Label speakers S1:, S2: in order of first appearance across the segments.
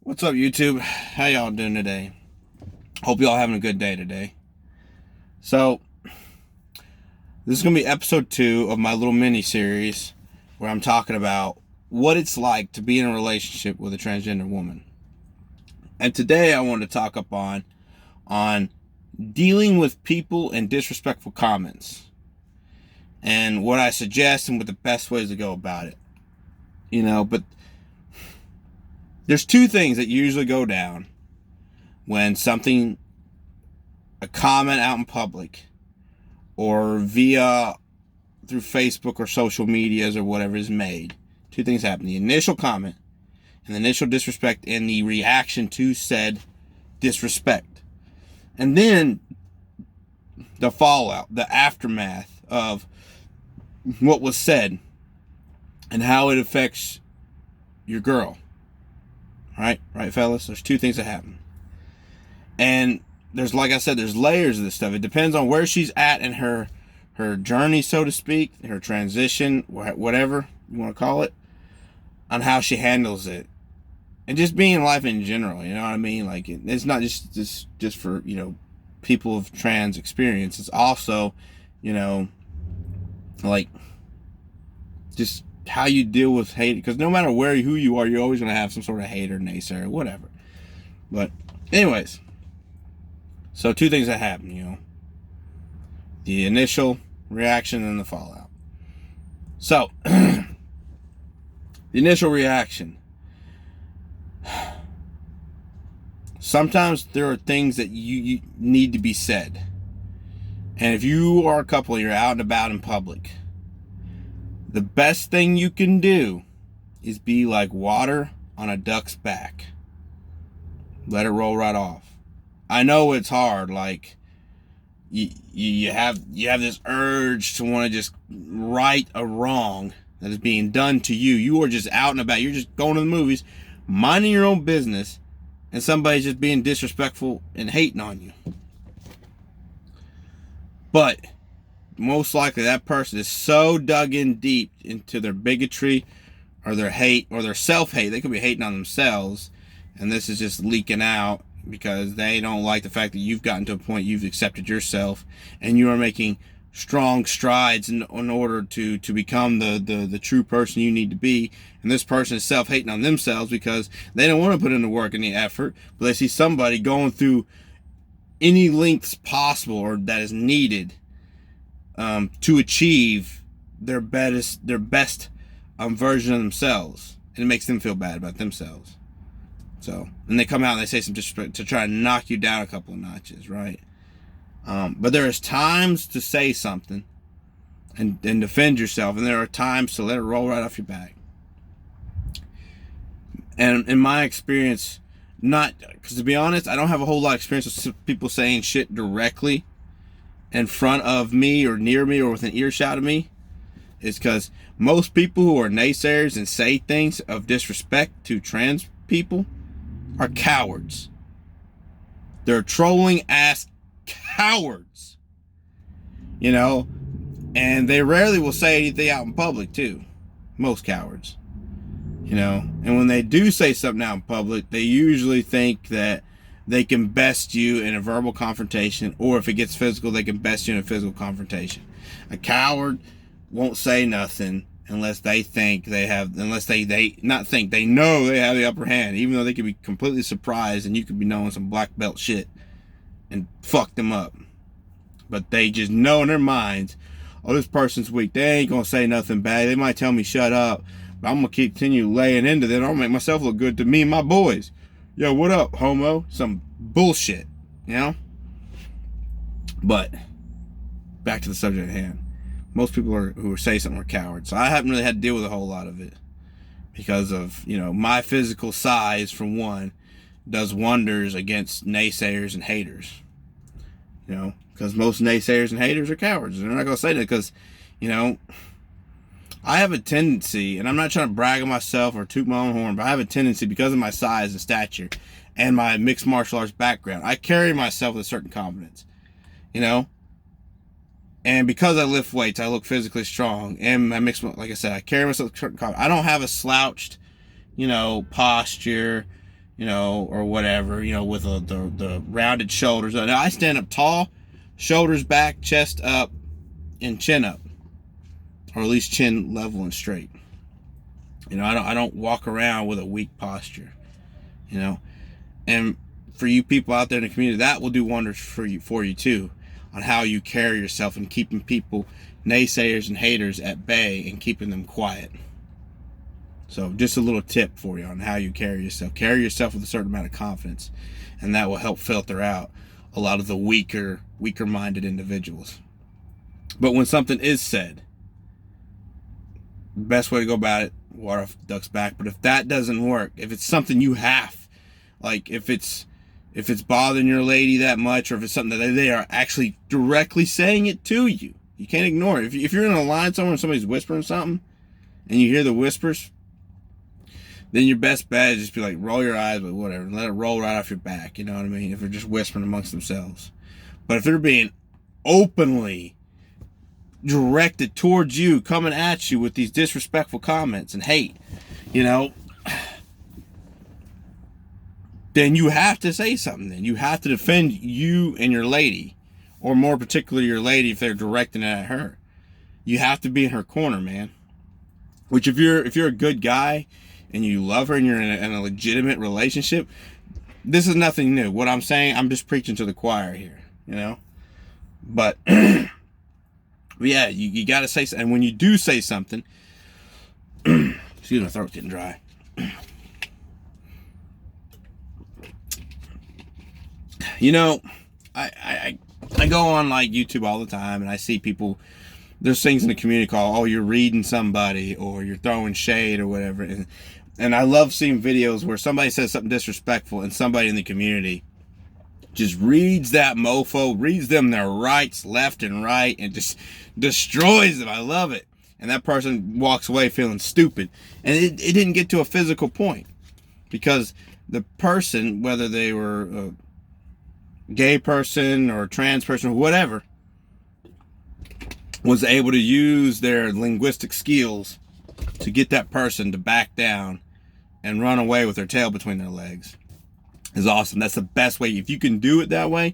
S1: What's up, YouTube? How y'all doing today? Hope y'all having a good day today. So, this is going to be episode 2 of my little mini series where I'm talking about what it's like to be in a relationship with a transgender woman. And today I want to talk on dealing with people and disrespectful comments and what I suggest and what the best ways to go about it. But there's two things that usually go down when a comment out in public or through Facebook or social medias or whatever is made. Two things happen: the initial comment and the initial disrespect and the reaction to said disrespect. And then the fallout, the aftermath of what was said and how it affects your girl. Right, fellas? There's two things that happen. And there's, like I said, there's layers of this stuff. It depends on where she's at in her journey, so to speak, her transition, whatever you want to call it, on how she handles it. And just being in life in general, you know what I mean? Like, it's not just for, people of trans experience. It's also, like, just how you deal with hate. Because no matter who you are, you're always going to have some sort of hater, naysayer, whatever. But anyways, so two things that happen, the initial reaction and the fallout. So, the initial reaction. Sometimes there are things that you need to be said. And if you are a couple, you're out and about in public, the best thing you can do is be like water on a duck's back. Let it roll right off. I know it's hard. Like, you have this urge to want to just right a wrong that is being done to you. You are just out and about. You're just going to the movies, minding your own business, and somebody's just being disrespectful and hating on you. But most likely that person is so dug in deep into their bigotry or their hate or their self-hate. They could be hating on themselves, and this is just leaking out because they don't like the fact that you've gotten to a point you've accepted yourself and you are making strong strides in order to become the true person you need to be. And this person is self-hating on themselves because they don't want to put in the work and the effort, but they see somebody going through any lengths possible or that is needed to achieve their best version of themselves, and it makes them feel bad about themselves. So, and they come out and they say some disrespect to try to knock you down a couple of notches, right? But there is times to say something and defend yourself, and there are times to let it roll right off your back. And in my experience, because to be honest, I don't have a whole lot of experience with people saying shit directly in front of me or near me or within earshot of me, is because most people who are naysayers and say things of disrespect to trans people are cowards. They're trolling ass cowards, and they rarely will say anything out in public too. Most cowards, and when they do say something out in public, they usually think that they can best you in a verbal confrontation, or if it gets physical, they can best you in a physical confrontation. A coward won't say nothing unless they think they they know they have the upper hand, even though they could be completely surprised and you could be knowing some black belt shit and fuck them up. But they just know in their minds, oh, this person's weak. They ain't gonna say nothing bad. They might tell me shut up, but I'm gonna continue laying into them. I'll make myself look good to me and my boys. Yo, what up, homo? Some bullshit, But back to the subject at hand. Most people who say something are cowards. So I haven't really had to deal with a whole lot of it because of, my physical size, for one, does wonders against naysayers and haters. Because most naysayers and haters are cowards. They're not going to say that because, I have a tendency, and I'm not trying to brag on myself or toot my own horn, but I have a tendency, because of my size and stature and my mixed martial arts background, I carry myself with a certain confidence, and because I lift weights, I look physically strong, and like I said, I carry myself with a certain confidence. I don't have a slouched, posture, or whatever, with the rounded shoulders. Now, I stand up tall, shoulders back, chest up, and chin up, or at least chin level and straight. I don't walk around with a weak posture. And for you people out there in the community, that will do wonders for you too, on how you carry yourself and keeping people, naysayers and haters, at bay and keeping them quiet. So just a little tip for you on how you carry yourself. Carry yourself with a certain amount of confidence, and that will help filter out a lot of the weaker-minded individuals. But when something is said, the best way to go about it, water off the duck's back. But if that doesn't work, if it's something you have, like if it's bothering your lady that much, or if it's something that they are actually directly saying it to you, you can't ignore it. If you're in a line somewhere and somebody's whispering something, and you hear the whispers, then your best bet is just be like, roll your eyes, but whatever, and let it roll right off your back. You know what I mean? If they're just whispering amongst themselves. But if they're being openly directed towards you, coming at you with these disrespectful comments and hate, then you have to say something. Then you have to defend you and your lady, or more particularly your lady if they're directing it at her. You have to be in her corner, man. Which if you're a good guy and you love her and you're in a legitimate relationship, this is nothing new. What I'm saying, I'm just preaching to the choir here, But yeah, you got to say something. And when you do say something, excuse me, my throat's getting dry. I go on like YouTube all the time, and I see people, there's things in the community called, oh, you're reading somebody, or you're throwing shade, or whatever. And I love seeing videos where somebody says something disrespectful, and somebody in the community just reads that mofo, reads them their rights left and right, and just destroys them. I love it. And that person walks away feeling stupid. And it didn't get to a physical point, because the person, whether they were a gay person or a trans person or whatever, was able to use their linguistic skills to get that person to back down and run away with their tail between their legs. Is awesome. That's the best way. If you can do it that way,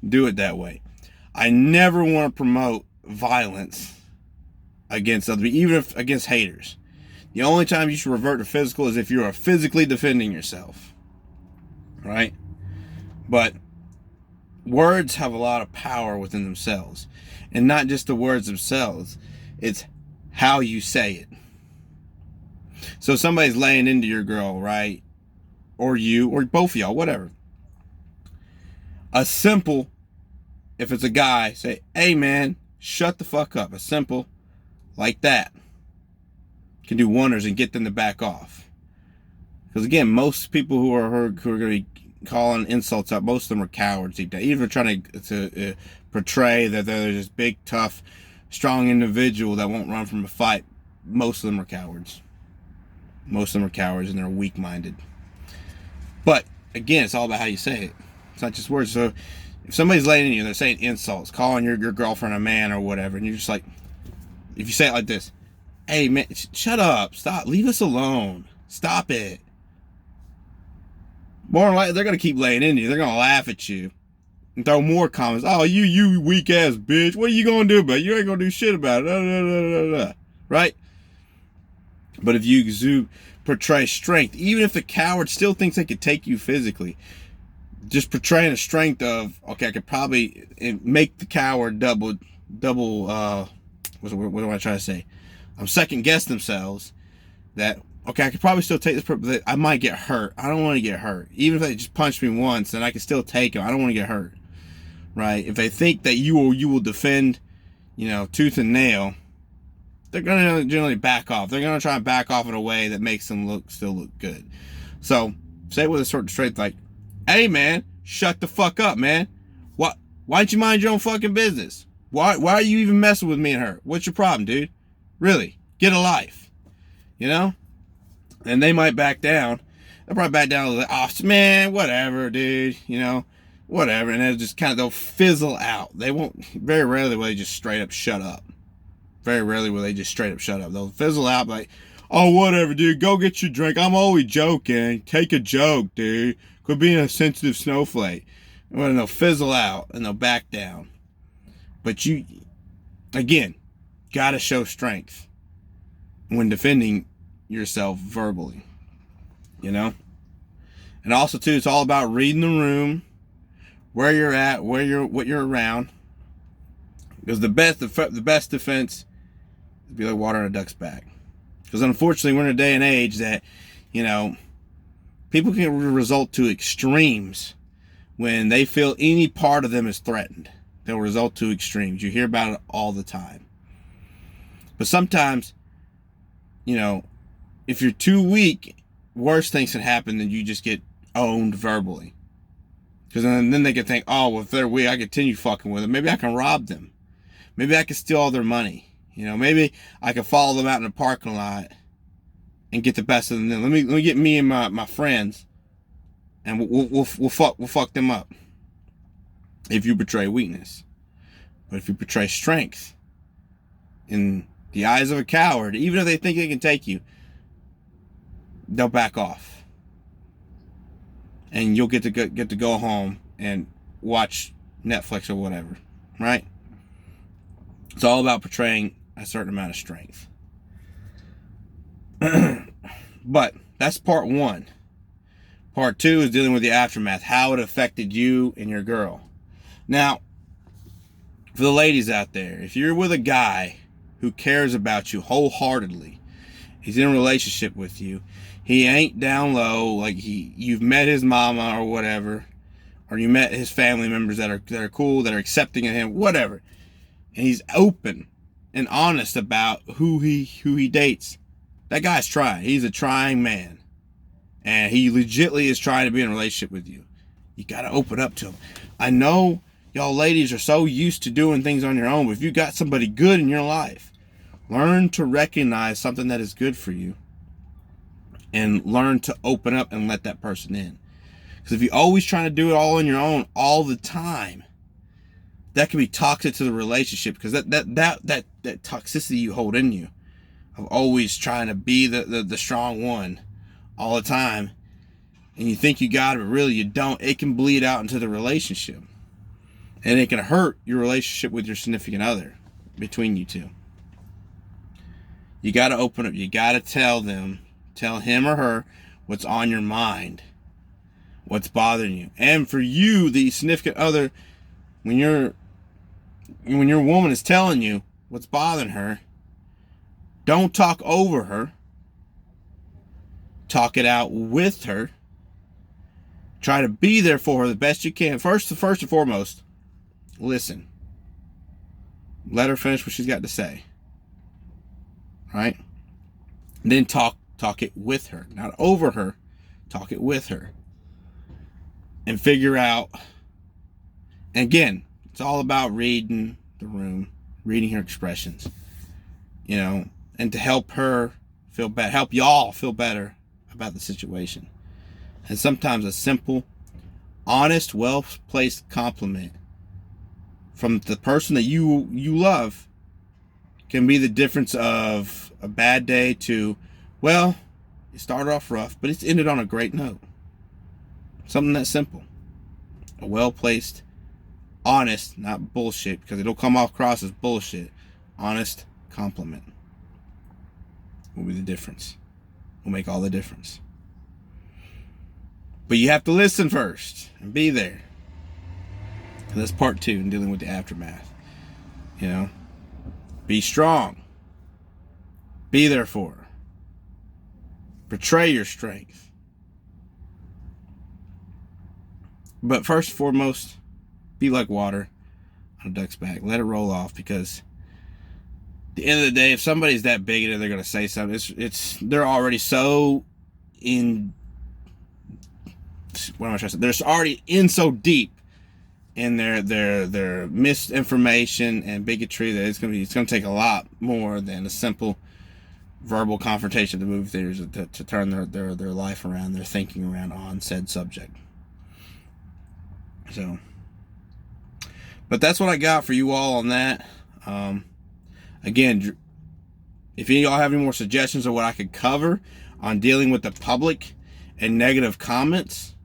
S1: do it that way. I never want to promote violence against other people, even if against haters. The only time you should revert to physical is if you are physically defending yourself, right? But words have a lot of power within themselves, and not just the words themselves. It's how you say it. So somebody's laying into your girl, right? Or you, or both of y'all, whatever. A simple, if it's a guy, say, hey man, shut the fuck up. A simple like that can do wonders and get them to back off. Because again, most people who are going to be calling insults out, most of them are cowards deep down. Even if they're trying to portray that they're this big, tough, strong individual that won't run from a fight, most of them are cowards. Most of them are cowards, and they're weak-minded. But again, it's all about how you say it. It's not just words. So if somebody's laying in you, they're saying insults, calling your girlfriend a man or whatever, and you're just like, if you say it like this, hey man, shut up, stop, leave us alone, stop it. More than likely, they're going to keep laying into you. They're going to laugh at you and throw more comments. Oh, you weak ass bitch. What are you going to do about it? You ain't going to do shit about it. Right? But if you portray strength, even if the coward still thinks they could take you physically, just portraying a strength of, okay, I could probably make the coward double, what am I trying to say? Second guess themselves that, okay, I could probably still take this, but I might get hurt. I don't want to get hurt. Even if they just punch me once, then I can still take them. I don't want to get hurt, right? If they think that you will defend, tooth and nail, they're going to generally back off. They're going to try and back off in a way that makes them still look good. So say it with a certain strength, like, hey man, shut the fuck up, man. Why don't you mind your own fucking business? Why are you even messing with me and her? What's your problem, dude? Really, get a life, And they might back down. They'll probably back down a little, oh man, whatever, dude, whatever. And they'll fizzle out. They won't, very rarely will they just straight up shut up. Very rarely will they just straight up shut up. They'll fizzle out like, Oh, whatever, dude. Go get your drink. I'm always joking. Take a joke, dude. Quit being a sensitive snowflake. And then they'll fizzle out and they'll back down. But you, again, gotta show strength when defending yourself verbally. You know? And also, too, it's all about reading the room, where you're at, what you're around. Because the best defense is be like water on a duck's back. Because unfortunately, we're in a day and age that, people can result to extremes when they feel any part of them is threatened. They'll result to extremes. You hear about it all the time. But sometimes, if you're too weak, worse things can happen than you just get owned verbally. Because then they can think, oh, well, if they're weak, I continue fucking with them. Maybe I can rob them. Maybe I can steal all their money. Maybe I can follow them out in the parking lot and get the best of them. Let me get me and my friends, and we'll fuck them up. If you betray weakness, but if you betray strength, in the eyes of a coward, even if they think they can take you, they'll back off, and you'll get to go home and watch Netflix or whatever, right? It's all about portraying a certain amount of strength. But that's part one. Part two is dealing with the aftermath, how it affected you and your girl. Now, for the ladies out there, if you're with a guy who cares about you wholeheartedly, he's in a relationship with you, he ain't down low, like you've met his mama or whatever, or you met his family members that are cool, that are accepting of him, whatever, and he's open and honest about who he dates. That guy's trying. He's a trying man. And he legitimately is trying to be in a relationship with you. You got to open up to him. I know y'all ladies are so used to doing things on your own, but if you got somebody good in your life, learn to recognize something that is good for you and learn to open up and let that person in. Because if you're always trying to do it all on your own all the time, that can be toxic to the relationship, because that toxicity you hold in you of always trying to be the strong one all the time, and you think you got it, but really you don't. It can bleed out into the relationship, and it can hurt your relationship with your significant other, between you two. You got to open up. You got to tell him or her what's on your mind, what's bothering you. And for you, the significant other, when your woman is telling you what's bothering her, don't talk over her. Talk it out with her. Try to be there for her the best you can. First and foremost, listen. Let her finish what she's got to say. Right? And then talk it with her. Not over her. Talk it with her. And figure out. And again, it's all about reading the room. Reading her expressions. And to help her feel better. Help y'all feel better about the situation. And sometimes a simple, honest, well-placed compliment from the person that you love can be the difference of a bad day to, well, it started off rough, but it's ended on a great note. Something that simple. A well-placed, honest, not bullshit, because it'll come off across as bullshit, honest compliment will be the difference. Will make all the difference. But you have to listen first and be there. And that's part two in dealing with the aftermath. Be strong. Be there for her. Portray your strength. But first and foremost, be like water on a duck's back. Let it roll off, because at the end of the day, if somebody's that bigoted and they're going to say something, they're already so in. What am I trying to say? They're already in so deep in their misinformation and bigotry that it's gonna take a lot more than a simple verbal confrontation at the movie theaters to turn their life around, their thinking around on said subject. So, but that's what I got for you all on that. Again, If any of y'all have any more suggestions of what I could cover on dealing with the public and negative comments,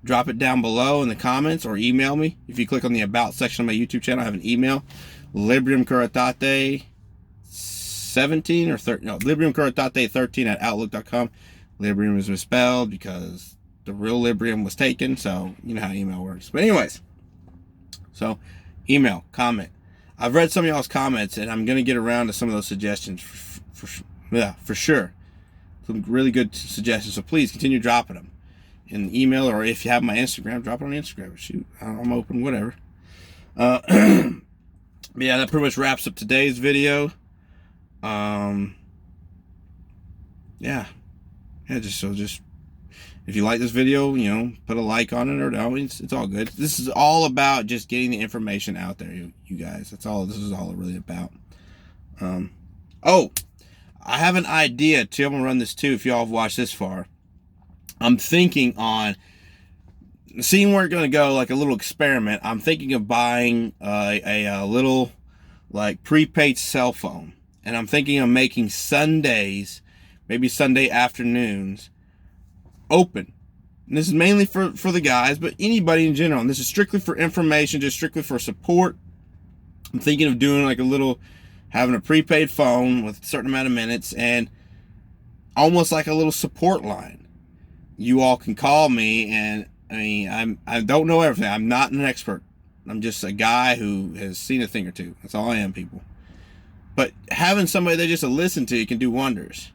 S1: drop it down below in the comments or email me. If you click on the About section of my YouTube channel, I have an email, libriumcuritate17 or 13, no, libriumcuritate13@outlook.com. Librium is misspelled because the real Librium was taken, so you know how email works. But anyways, so email, comment. I've read some of y'all's comments, and I'm going to get around to some of those suggestions for sure. Some really good suggestions, so please continue dropping them in the email, or if you have my Instagram, drop it on Instagram. Shoot, I'm open, whatever. But yeah, that pretty much wraps up today's video. Yeah, just if you like this video, you know, put a like on it, or no, it's all good. This is all about just getting the information out there, you guys. That's all this is all really about. Oh, I have an idea too. I'm gonna run this too if y'all have watched this far. I'm thinking on seeing where it's going to go, like a little experiment. I'm thinking of buying a little like prepaid cell phone, and I'm thinking of making Sundays, maybe Sunday afternoons, open. And this is mainly for the guys, but anybody in general. And this is strictly for information, just strictly for support. I'm thinking of doing like having a prepaid phone with a certain amount of minutes, and almost like a little support line. You all can call me, and I mean, I don't know everything. I'm not an expert. I'm just a guy who has seen a thing or two. That's all I am, people. But having somebody there just to listen to you can do wonders.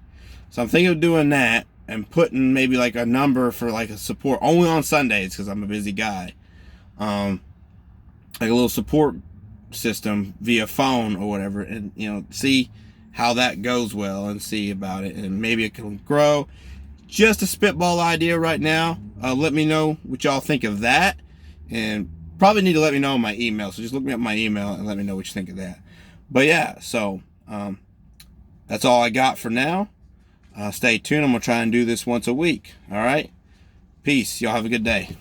S1: So I'm thinking of doing that and putting maybe like a number for like a support only on Sundays, because I'm a busy guy. Like a little support system via phone or whatever, and you know, see how that goes well and see about it, and maybe it can grow. Just a spitball idea right now. Let me know what y'all think of that, and probably need to let me know in my email. So just look me up my email and let me know what you think of that. But yeah, so that's all I got for now. Stay tuned. I'm gonna try and do this once a week. All right, peace. Y'all have a good day.